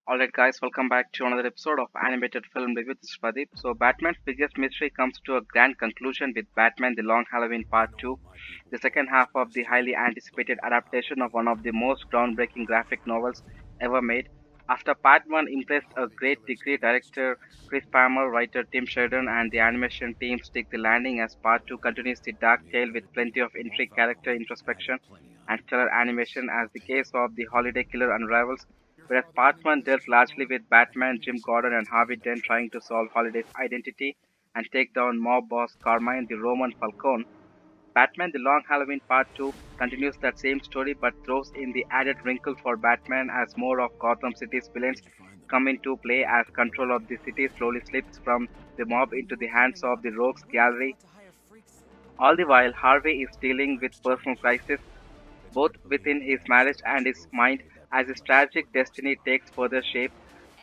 Alright, guys, welcome back to another episode of Animated Film Review. This is Pradeep. So, Batman's biggest mystery comes to a grand conclusion with Batman The Long Halloween Part 2, the second half of the highly anticipated adaptation of one of the most groundbreaking graphic novels ever made. After Part 1 impressed a great degree, director Chris Palmer, writer Tim Sheridan, and the animation team stick the landing as Part 2 continues the dark tale with plenty of intrigue, character introspection, and stellar animation as the case of the Holiday Killer unravels. Whereas Part 1 dealt largely with Batman, Jim Gordon, and Harvey Dent trying to solve Holiday's identity and take down mob boss Carmine the Roman Falcone, Batman The Long Halloween Part 2 continues that same story but throws in the added wrinkle for Batman as more of Gotham City's villains come into play as control of the city slowly slips from the mob into the hands of the rogues gallery. All the while, Harvey is dealing with personal crisis both within his marriage and his mind as his tragic destiny takes further shape.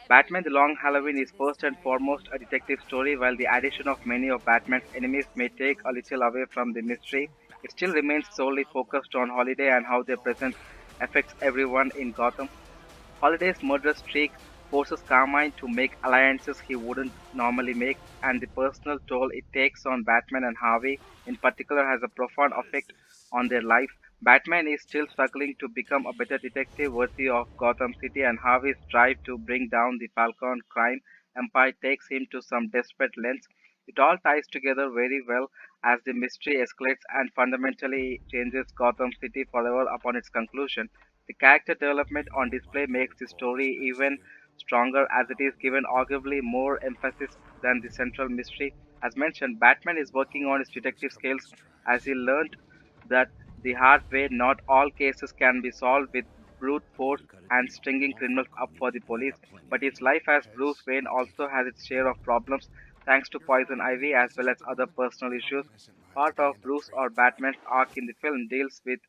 Batman The Long Halloween is first and foremost a detective story, while the addition of many of Batman's enemies may take a little away from the mystery. It still remains solely focused on Holiday and how their presence affects everyone in Gotham. Holiday's murderous streak forces Carmine to make alliances he wouldn't normally make, and the personal toll it takes on Batman and Harvey, in particular, has a profound effect on their life. Batman is still struggling to become a better detective worthy of Gotham City, and Harvey's drive to bring down the Falcon crime empire takes him to some desperate lengths. It all ties together very well as the mystery escalates and fundamentally changes Gotham City forever upon its conclusion. The character development on display makes the story even stronger as it is given arguably more emphasis than the central mystery. As mentioned, Batman is working on his detective skills as he learned that the hard way not all cases can be solved with brute force and stringing criminals up for the police. But his life as Bruce Wayne also has its share of problems thanks to Poison Ivy as well as other personal issues. Part of Bruce or Batman's arc in the film deals with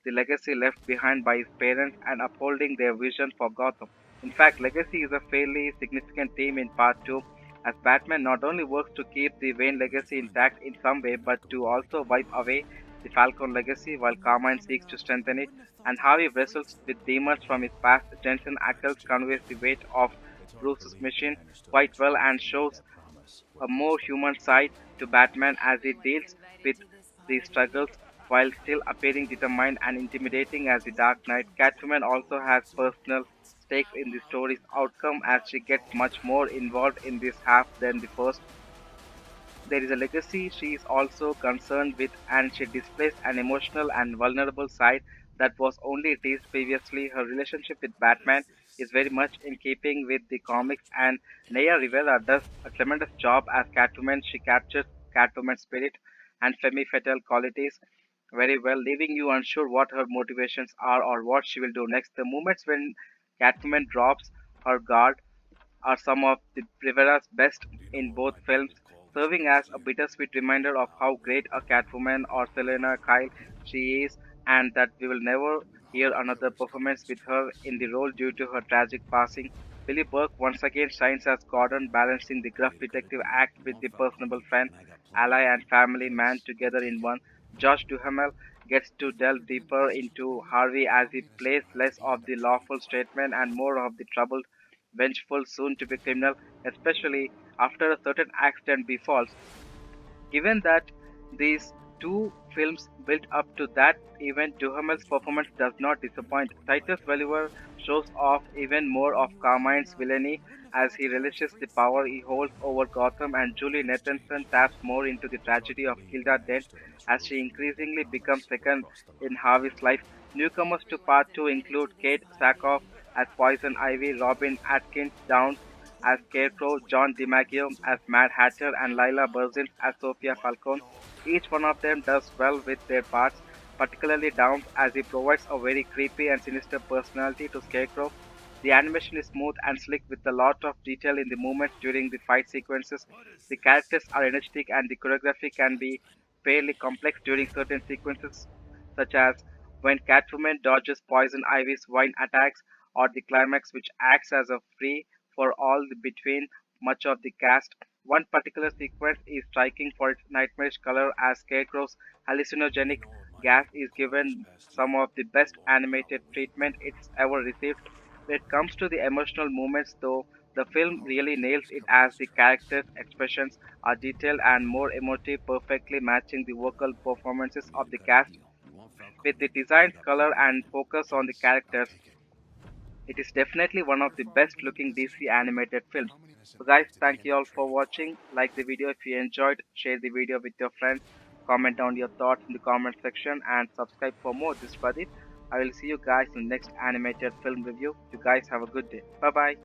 the legacy left behind by his parents and upholding their vision for Gotham. In fact, legacy is a fairly significant theme in part 2, as Batman not only works to keep the Wayne legacy intact in some way but to also wipe away the Falcon legacy while Carmine seeks to strengthen it, and how he wrestles with demons from his past. Jensen Ackles conveys the weight of Bruce's mission quite well and shows a more human side to Batman as he deals with these struggles while still appearing determined and intimidating as the Dark Knight. Catwoman also has personal stakes in the story's outcome as she gets much more involved in this half than the first. There is a legacy she is also concerned with, and she displays an emotional and vulnerable side that was only teased previously. Her relationship with Batman is very much in keeping with the comics, and Naya Rivera does a tremendous job as Catwoman. She captures Catwoman's spirit and femme fatale qualities very well, leaving you unsure what her motivations are or what she will do next. The moments when Catwoman drops her guard are some of the Rivera's best in both films, serving as a bittersweet reminder of how great a Catwoman or Selena Kyle she is, and that we will never hear another performance with her in the role due to her tragic passing. Billy Burke once again shines as Gordon, balancing the gruff detective act with the personable friend, ally, and family man together in one. Josh Duhamel gets to delve deeper into Harvey as he plays less of the lawful statesman and more of the troubled vengeful, soon to be criminal, especially after a certain accident befalls. Given that these two films built up to that event, Duhamel's performance does not disappoint. Titus Welliver shows off even more of Carmine's villainy as he relishes the power he holds over Gotham, and Julie Nathanson taps more into the tragedy of Hilda Dent as she increasingly becomes second in Harvey's life. Newcomers to Part 2 include Kate Sackhoff as Poison Ivy, Robin Atkins Downs as Scarecrow, John DiMaggio as Mad Hatter, and Lila Burzins as Sophia Falcone. Each one of them does well with their parts, particularly Downs as he provides a very creepy and sinister personality to Scarecrow. The animation is smooth and slick with a lot of detail in the movements during the fight sequences. The characters are energetic and the choreography can be fairly complex during certain sequences, such as when Catwoman dodges Poison Ivy's vine attacks, or the climax, which acts as a free for all between much of the cast. One particular sequence is striking for its nightmarish color as Scarecrow's hallucinogenic gas is given some of the best animated treatment it's ever received. When it comes to the emotional moments, though, the film really nails it as the characters' expressions are detailed and more emotive, perfectly matching the vocal performances of the cast. With the design, color, and focus on the characters, it is definitely one of the best looking DC animated films. So guys, thank you all for watching. Like the video if you enjoyed, share the video with your friends, comment down your thoughts in the comment section and subscribe for more. This is Pradeep. I will see you guys in the next animated film review. You guys have a good day. Bye bye.